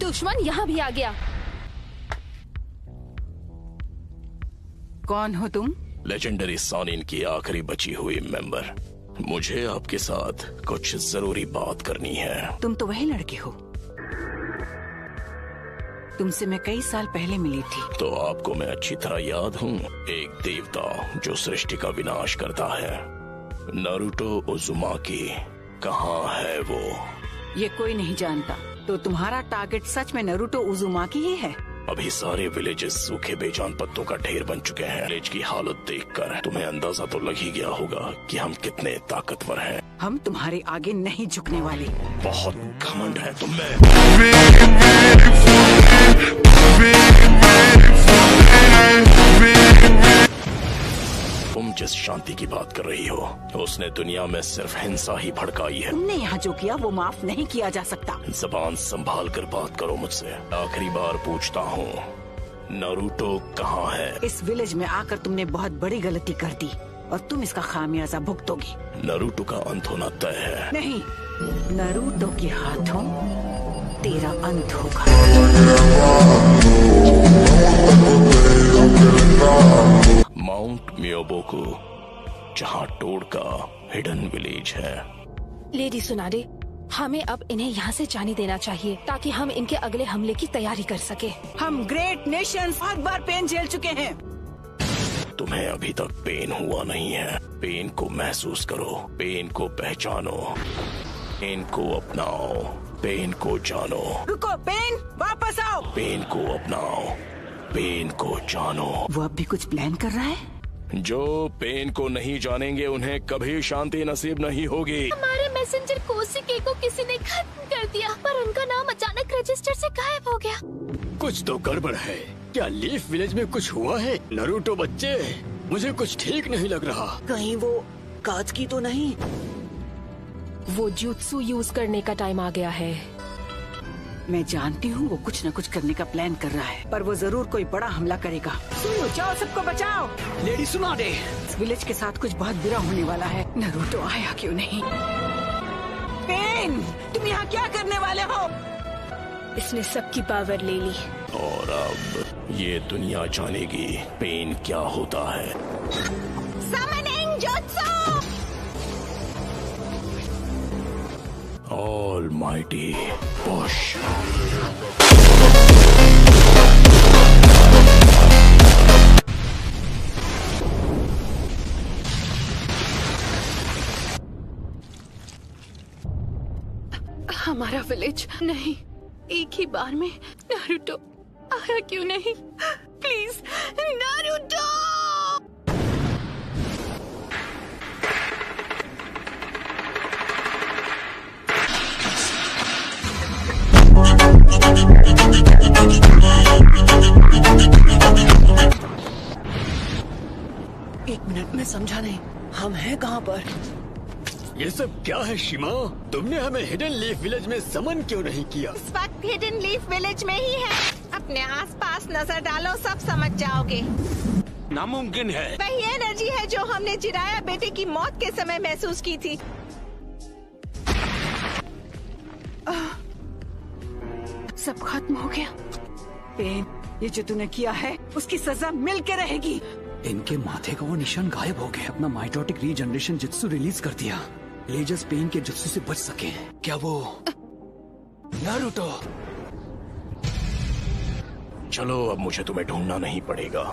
दुश्मन यहाँ भी आ गया। कौन हो तुम? लेजेंडरी सॉनिन की आखिरी बची हुई मेंबर। मुझे आपके साथ कुछ जरूरी बात करनी है। तुम तो वही लड़के हो, तुमसे मैं कई साल पहले मिली थी। तो आपको मैं अच्छी तरह याद हूँ, एक देवता जो सृष्टि का विनाश करता है। नारुतो उजुमाकी कहाँ है वो? ये कोई नहीं जानता। तो तुम्हारा टारगेट सच में नारुतो उजुमाकी ही है? अभी सारे विलेजेस सूखे बेजान पत्तों का ढेर बन चुके हैं। विलेज की हालत देखकर तुम्हें अंदाजा तो लग ही गया होगा कि हम कितने ताकतवर हैं। हम तुम्हारे आगे नहीं झुकने वाले। बहुत घमंड है तुम में। तुम जिस शांति की बात कर रही हो, उसने दुनिया में सिर्फ हिंसा ही भड़काई है। तुमने यहाँ जो किया वो माफ नहीं किया जा सकता। जबान संभाल कर बात करो मुझसे। आखिरी बार पूछता हूँ, नारुतो कहाँ है? इस विलेज में आकर तुमने बहुत बड़ी गलती कर दी और तुम इसका खामियाजा भुगतोगी। नारुतो का अंत होना तय है। नहीं, नारुतो के हाथों तेरा अंत होगा। माउंट मियोबोकू, जहाँ टोड का हिडन विलेज है। लेडी सुनाडे, हमें अब इन्हें यहाँ से जाने देना चाहिए ताकि हम इनके अगले हमले की तैयारी कर सके। हम ग्रेट नेशन बहुत बार पेन झेल चुके हैं। तुम्हें अभी तक पेन हुआ नहीं है। पेन को महसूस करो, पेन को पहचानो, पेन को अपनाओ, पेन को जानो। रुको, पेन वापस आओ। पेन को अपनाओ, पेन को जानो। वो अब भी कुछ प्लान कर रहा है। जो पेन को नहीं जानेंगे उन्हें कभी शांति नसीब नहीं होगी। हमारे मैसेंजर कोशिके को किसी ने खत्म कर दिया, पर उनका नाम अचानक रजिस्टर से गायब हो गया। कुछ तो गड़बड़ है। क्या लीफ विलेज में कुछ हुआ है? नारुतो बच्चे, मुझे कुछ ठीक नहीं लग रहा। कहीं वो काज की तो नहीं? वो जुत्सु यूज करने का टाइम आ गया है। मैं जानती हूँ वो कुछ न कुछ करने का प्लान कर रहा है, पर वो जरूर कोई बड़ा हमला करेगा। सुनो, जाओ, सबको बचाओ। लेडी सुनाडे, इस विलेज के साथ कुछ बहुत बुरा होने वाला है। नारुतो आया क्यों नहीं? पेन, तुम यहाँ क्या करने वाले हो? इसने सबकी पावर ले ली और अब ये दुनिया जानेगी पेन क्या होता है। Summoning jutsu! Almighty push. हमारा विलेज नहीं, एक ही बार में नारुतो आया क्यों नहीं? Please Naruto! एक मिनट, मैं समझा नहीं, हम हैं कहाँ पर? ये सब क्या है शिमा? तुमने हमें हिडन लीफ विलेज में समन क्यों नहीं किया? इस वक्त हिडन लीफ विलेज में ही है। अपने आसपास नजर डालो, सब समझ जाओगे। नामुमकिन है। वही एनर्जी है जो हमने जिराया बेटे की मौत के समय महसूस की थी। सब खत्म हो गया। पेन, ये जो तूने किया है उसकी सजा मिल के रहेगी। इनके माथे का वो निशान गायब हो गया। अपना माइटोटिक रीजनरेशन जित्सु रिलीज कर दिया। लेजर्स पेन के जित्सु से बच सके। क्या वो नारुतो? चलो, अब मुझे तुम्हें ढूंढना नहीं पड़ेगा।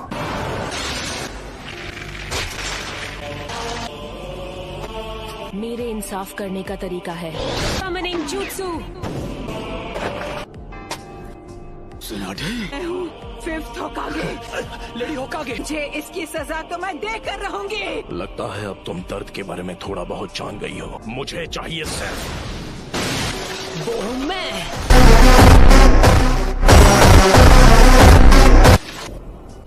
मेरे इंसाफ करने का तरीका है। Summoning jutsu! सुनाडे, मैं हूँ फिफ्थ होकागे। लेडी होकागे। मुझे इसकी सजा तो मैं देकर रहूंगी। लगता है अब तुम दर्द के बारे में थोड़ा बहुत जान गई हो। मुझे चाहिए सिर्फ वो मैं।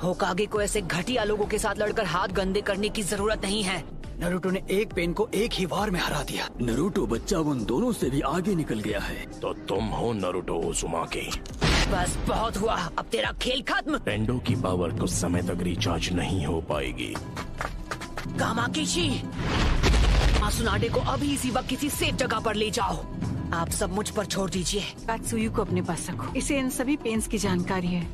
होकागे को ऐसे घटिया लोगों के साथ लड़कर हाथ गंदे करने की जरूरत नहीं है। नारुतो ने एक पेन को एक ही वार में हरा दिया। नारुतो बच्चा उन दोनों से भी आगे निकल गया है। तो तुम हो नारुतो उजुमाकी। बस बहुत हुआ, अब तेरा खेल खत्म। टेंडो की पावर कुछ समय तक रिचार्ज नहीं हो पाएगी। कामाकिशी, मासुनाडे को अभी इसी वक्त किसी सेफ जगह पर ले जाओ। आप सब मुझ पर छोड़ दीजिए। कात्सुयु को अपने पास रखो, इसे इन सभी पेन्स की जानकारी है।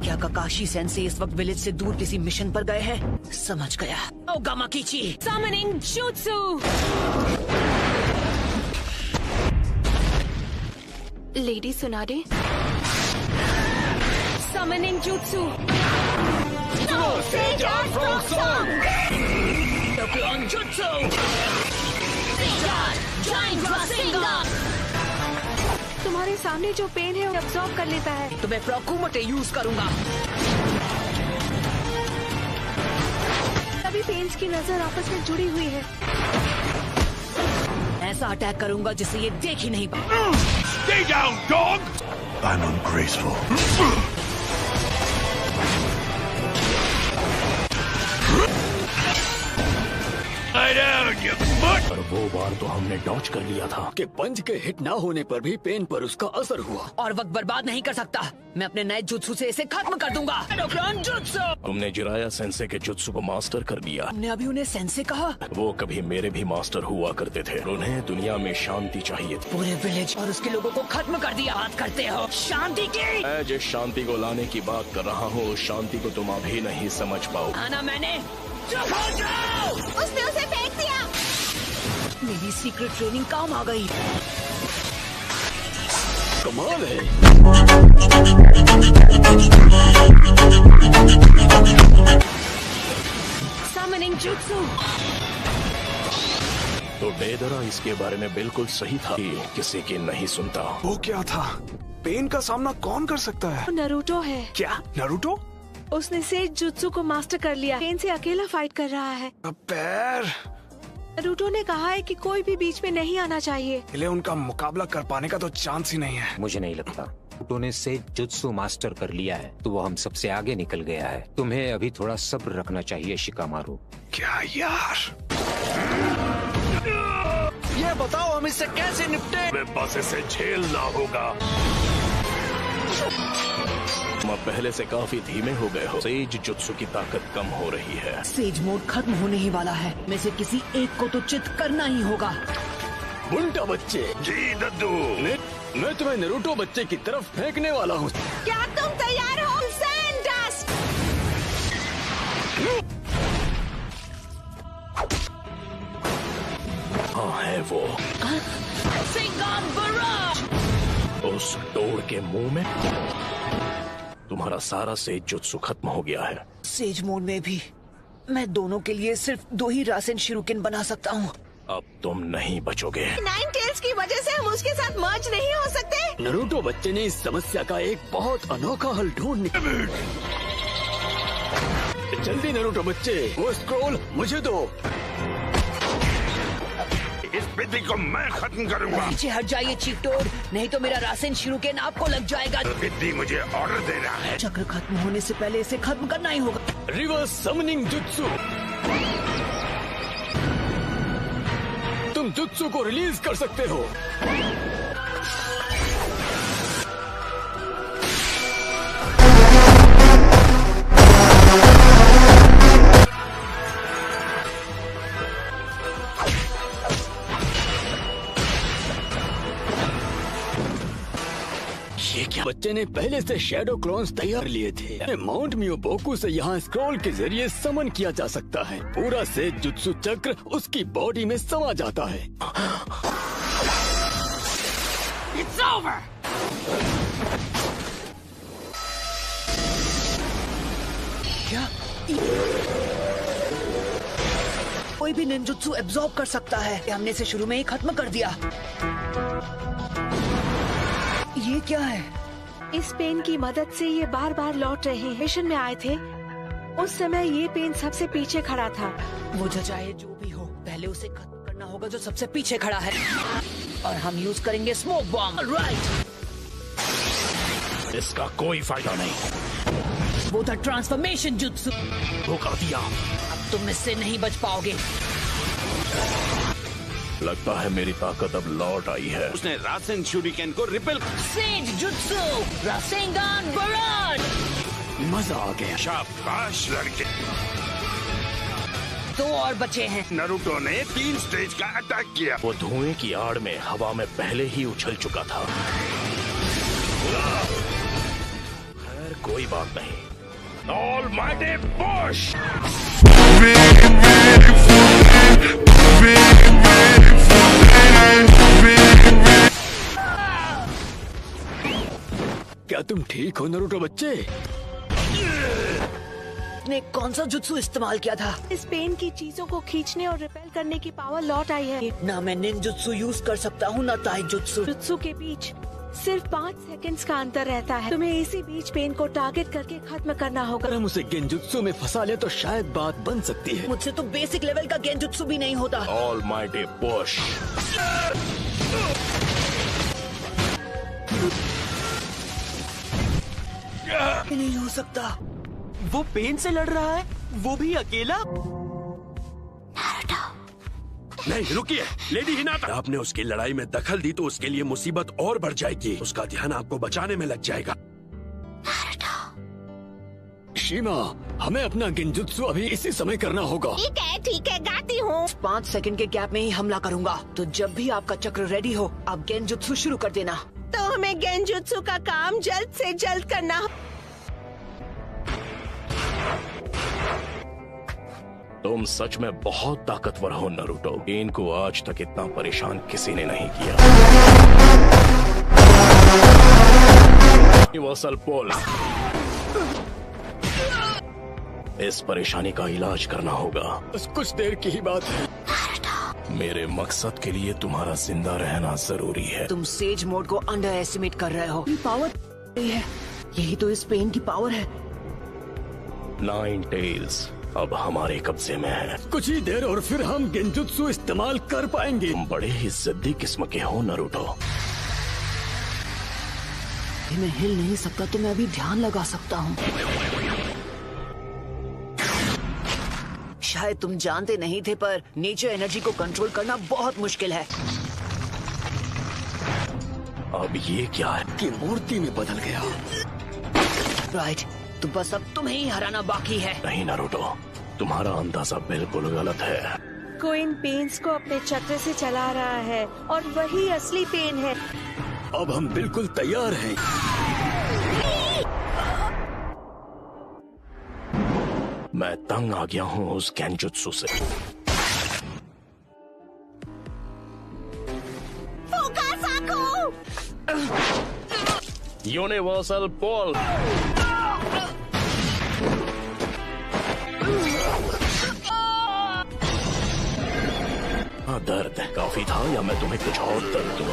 क्या काकाशी सेंसे इस वक्त विलेज से दूर किसी मिशन पर गए हैं? समझ गया। ओगामा कीची Summoning Jutsu! लेडी सुनारे Summoning Jutsu! Dokkan Jutsu! Giant Rasengan! तुम्हारे सामने जो पेन है वो अब्सॉर्ब कर लेता है। तो मैं प्रोकुमोटे यूज करूंगा। सभी पेन्स की नजर आपस में जुड़ी हुई है। ऐसा अटैक करूंगा जिसे ये देख ही नहीं पाए। Stay down, dog! I'm ungraceful. Lie down, you butt! और वो बार तो हमने डॉच कर लिया था कि पंच के हिट ना होने पर भी पेन पर उसका असर हुआ। और वक्त बर्बाद नहीं कर सकता। मैं अपने नए जुत्सु से इसे खत्म कर दूंगा। डोक्रान जुत्सु! तुमने जिराया सेंसे के जुत्सु को मास्टर कर लिया। हमने अभी उन्हें सेंसे कहा। वो कभी मेरे भी मास्टर हुआ करते थे। उन्हें दुनिया में शांति चाहिए थी। पूरे विलेज और उसके लोगों को खत्म कर दिया। बात करते हो शांति की? मैं जिस शांति को लाने की बात कर रहा हूँ उस शांति को तुम अभी नहीं समझ पाओ। आना मैंने। चुप हो जाओ! उसने उसे फेंक दिया। मेरी सीक्रेट ट्रेनिंग काम आ गई। कमाल है। Summoning Jutsu! तो डेदरा इसके बारे में बिल्कुल सही था कि किसी की नहीं सुनता। वो क्या था? पेन का सामना कौन कर सकता है? नरूटो है। क्या नरूटो? उसने सेज जुत्सु को मास्टर कर लिया। पेन से अकेला फाइट कर रहा है। पैर नरूटो ने कहा है कि कोई भी बीच में नहीं आना चाहिए। इले उनका मुकाबला कर पाने का तो चांस ही नहीं है। मुझे नहीं लगता। उन्होंने से जुत्सु मास्टर कर लिया है तो वो हम सबसे आगे निकल गया है। तुम्हें अभी थोड़ा सब्र रखना चाहिए शिकामारू। क्या यार? ये बताओ हम इससे कैसे निपटे? मैं बस इसे झेलना होगा। तुम पहले से काफी धीमे हो गए हो। सेज जुत्सु की ताकत कम हो रही है। सेज मोड खत्म होने ही वाला है। में से किसी एक को तो चित करना ही होगा। बुंटा बच्चे। जी दद्दू। मैं तुम्हें नरूटो बच्चे की तरफ फेंकने वाला हूँ। क्या तुम तैयार हो? सैंडस्ट! हाँ है वो। उस डोर के मुंह में तुम्हारा सारा सेज जुत्सु खत्म हो गया है। सेज मोड में भी मैं दोनों के लिए सिर्फ 2 ही रासेन शिरुकिन बना सकता हूँ। अब तुम नहीं बचोगे। नाइन टेल्स की वजह से हम उसके साथ मर्ज नहीं हो सकते। नरूटो बच्चे ने इस समस्या का एक बहुत अनोखा हल ढूंढ निकाला। जल्दी नरूटो बच्चे, वो स्क्रॉल मुझे दो। इस विधि को मैं खत्म करूंगा। पीछे हट जाइए चीफ टोड, नहीं तो मेरा रासेन शिरुकिन आपको लग जाएगा। विधि मुझे ऑर्डर दे रहा है। चक्र खत्म होने से पहले इसे खत्म करना ही होगा। Reverse summoning jutsu. तुम जुत्सु को रिलीज कर सकते हो। ये क्या? बच्चे ने पहले से शैडो क्लोन्स तैयार लिए थे। माउंट मियोबोकू से यहाँ स्क्रॉल के जरिए समन किया जा सकता है। पूरा से जुत्सु चक्र उसकी बॉडी में समा जाता है। It's over! क्या? कोई भी निंजुत्सु एब्जॉर्ब कर सकता है। हमने इसे शुरू में ही खत्म कर दिया। ये क्या है? इस पेन की मदद से ये बार बार लौट रहे हैं। मिशन में आए थे उस समय ये पेन सबसे पीछे खड़ा था। वो चाहे जो भी हो, पहले उसे खत्म करना होगा जो सबसे पीछे खड़ा है। और हम यूज करेंगे स्मोक बॉम्ब। राइट। इसका कोई फायदा नहीं। वो था ट्रांसफॉर्मेशन जुत्सु। धोखा दिया। अब तुम इससे नहीं बच पाओगे। लगता है मेरी ताकत अब लौट आई है। उसने रासेन शूरिकेन को रिपेल। सेज जुत्सु रासेंगान बराड। मजा आ गया। शाबाश लड़के। 2 और बचे हैं। नारुतो ने 3 स्टेज का अटैक किया। वो धुएं की आड़ में हवा में पहले ही उछल चुका था। खैर कोई बात नहीं। Almighty push. क्या तुम ठीक हो नारुतो बच्चे? ने कौन सा जुत्सु इस्तेमाल किया था? इस पेन की चीजों को खींचने और रिपेल करने की पावर लौट आई है। ना मैं निंजुत्सु यूज कर सकता हूँ ना ताइजुत्सु। जुत्सु के बीच सिर्फ 5 सेकंड्स का अंतर रहता है। तुम्हें इसी बीच पेन को टारगेट करके खत्म करना होगा। अगर हम उसे गेंजुत्सु में फंसा ले तो शायद बात बन सकती है। मुझसे तो बेसिक लेवल का गेंजुत्सु भी नहीं होता। Almighty push. नहीं हो सकता। वो पेन से लड़ रहा है, वो भी अकेला। नहीं रुकिए, लेडी हिनाटा। आपने उसकी लड़ाई में दखल दी तो उसके लिए मुसीबत और बढ़ जाएगी। उसका ध्यान आपको बचाने में लग जाएगा। शीमा, हमें अपना गेंजुत्सु अभी इसी समय करना होगा। ठीक है गाती हूँ। 5 सेकंड के गैप में ही हमला करूंगा। तो जब भी आपका चक्र रेडी हो, आप गेंजुत्सु शुरू कर देना। तो हमें गेंजुत्सु का काम जल्द से जल्द करना। तुम सच में बहुत ताकतवर हो नारुतो। पेन को आज तक इतना परेशान किसी ने नहीं किया। यूनिवर्सल पुल। इस परेशानी का इलाज करना होगा। बस कुछ देर की ही बात है। मेरे मकसद के लिए तुम्हारा जिंदा रहना जरूरी है। तुम सेज मोड को अंडर एस्टिमेट कर रहे हो। ये पावर है, यही तो इस पेन की पावर है। 9 टेल्स अब हमारे कब्जे में है। कुछ ही देर और फिर हम गेंजुत्सु इस्तेमाल कर पाएंगे। तुम बड़े ही जिद्दी किस्म के हो नारुतो। मैं हिल नहीं सकता तो मैं अभी ध्यान लगा सकता हूँ। शायद तुम जानते नहीं थे पर नेचर एनर्जी को कंट्रोल करना बहुत मुश्किल है। अब ये क्या है? कि मूर्ति में बदल गया। राइट, तो बस अब तुम्हें ही हराना बाकी है। नहीं नारुतो, तुम्हारा अंदाजा बिल्कुल गलत है। कोई इन पेन्स को अपने चक्र से चला रहा है और वही असली पेन है। अब हम बिल्कुल तैयार हैं। मैं तंग आ गया हूँ उस गेंजुत्सु से। यूनिवर्सल पुल। दर्द काफी था या मैं तुम्हें कुछ और दर्द दूं?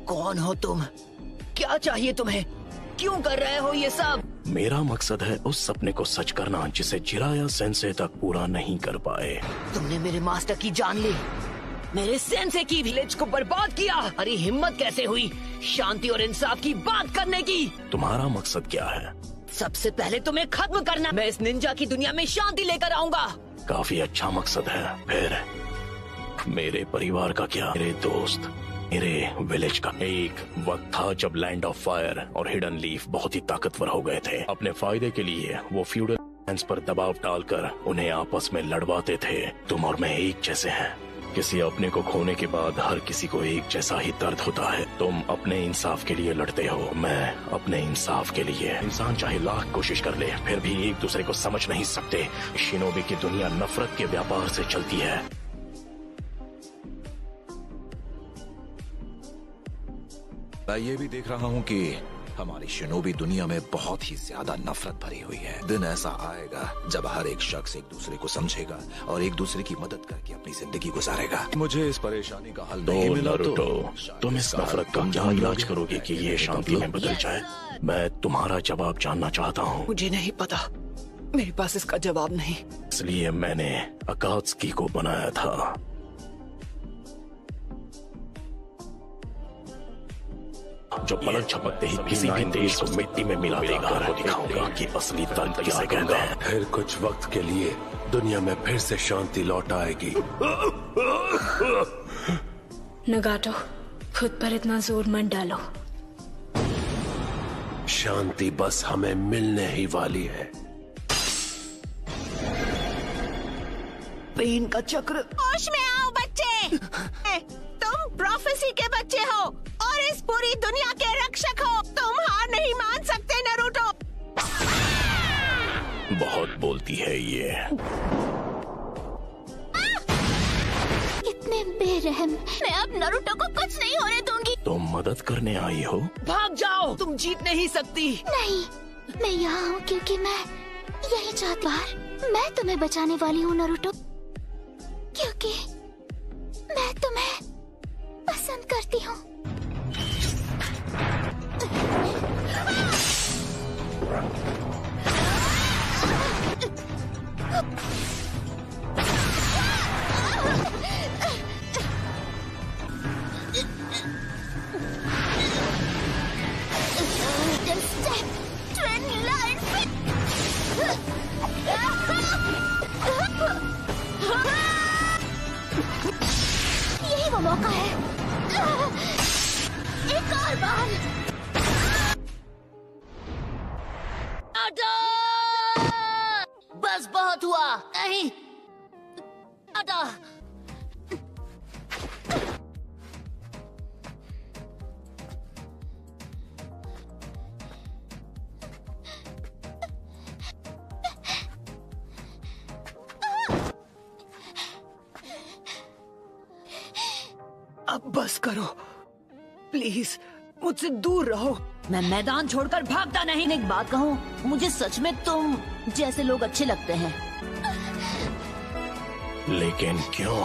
कौन हो तुम? क्या चाहिए तुम्हें? क्यों कर रहे हो ये सब? मेरा मकसद है उस सपने को सच करना जिसे जिराया सेंसे तक पूरा नहीं कर पाए। तुमने मेरे मास्टर की जान ली, मेरे सेंसे की विलेज को बर्बाद किया। अरे हिम्मत कैसे हुई शांति और इंसाफ की बात करने की? तुम्हारा मकसद क्या है? सबसे पहले तुम्हें खत्म करना। मैं इस निंजा की दुनिया में शांति लेकर आऊंगा। काफी अच्छा मकसद है। फिर मेरे परिवार का क्या? मेरे दोस्त, मेरे विलेज का? एक वक्त था जब लैंड ऑफ फायर और हिडन लीफ बहुत ही ताकतवर हो गए थे। अपने फायदे के लिए वो फ्यूडल लैंड्स पर दबाव डालकर उन्हें आपस में लड़वाते थे। तुम और मैं एक जैसे हैं। किसी अपने को खोने के बाद हर किसी को एक जैसा ही दर्द होता है। तुम अपने इंसाफ के लिए लड़ते हो, मैं अपने इंसाफ के लिए। इंसान चाहे लाख कोशिश कर ले फिर भी एक दूसरे को समझ नहीं सकते। शिनोबी की दुनिया नफरत के व्यापार से चलती है। मैं ये भी देख रहा हूँ कि हमारी शिनोबी दुनिया में बहुत ही ज्यादा नफरत भरी हुई है। दिन ऐसा आएगा जब हर एक शख्स एक दूसरे को समझेगा और एक दूसरे की मदद करके अपनी जिंदगी गुजारेगा। मुझे इस परेशानी का हल नहीं मिला तो तुम इस नफरत का क्या इलाज करोगे कि ये शांति में बदल जाए? मैं तुम्हारा जवाब जानना चाहता हूँ। मुझे नहीं पता, मेरे पास इसका जवाब नहीं। इसलिए मैंने अकात्सुकी को बनाया था। जो पलक झपकते ही किसी भी देश को मिट्टी में मिला देगा। दिखाऊंगा कि असली दर्द किसे कहते हैं। फिर कुछ वक्त के लिए दुनिया में फिर से शांति लौट आएगी। नगाटो, खुद पर इतना जोर मत डालो। शांति बस हमें मिलने ही वाली है। पेन का चक्र। होश में आओ बच्चे। तुम प्रोफेसी के बच्चे हो और इस पूरी दुनिया के रक्षक हो। तुम हार नहीं मान सकते नारुतो। बहुत बोलती है ये। कितने बेरहम। मैं अब नारुतो को कुछ नहीं होने दूंगी। तुम मदद करने आई हो? भाग जाओ, तुम जीत नहीं सकती। नहीं, मैं यहाँ हूँ क्योंकि मैं यही चाहती हूँ। मैं तुम्हें बचाने वाली हूँ नारुतो, क्योंकि मैं तुम्हें पसंद करती हूँ। यही वो मौका है। एक और बार। बस बहुत हुआ। नहीं अदा। अब बस करो प्लीज, मुझसे दूर रहो। मैं मैदान छोड़कर भागता नहीं। एक बात कहूँ, मुझे सच में तुम जैसे लोग अच्छे लगते हैं। लेकिन क्यों?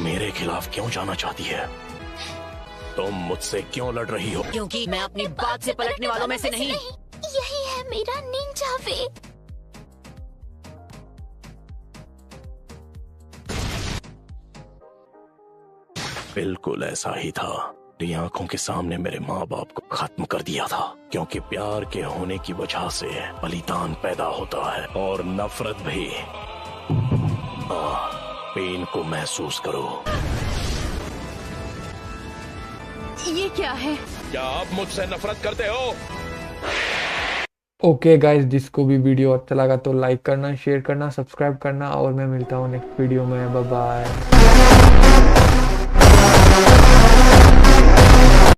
मेरे खिलाफ क्यों जाना चाहती है? तुम मुझसे क्यों लड़ रही हो? क्योंकि मैं अपनी बात से पलटने वालों में से नहीं। यही है मेरा निंजा वे। बिल्कुल ऐसा ही था। मेरी आंखों के सामने मेरे माँ बाप को खत्म कर दिया था, क्योंकि प्यार के होने की वजह से बलिदान पैदा होता है और नफरत भी। पेन को महसूस करो। ये क्या है? क्या आप मुझसे नफरत करते हो? ओके गाइस, जिसको भी वीडियो अच्छा लगा तो लाइक करना, शेयर करना, सब्सक्राइब करना और मैं मिलता हूँ नेक्स्ट वीडियो में। Bye bye.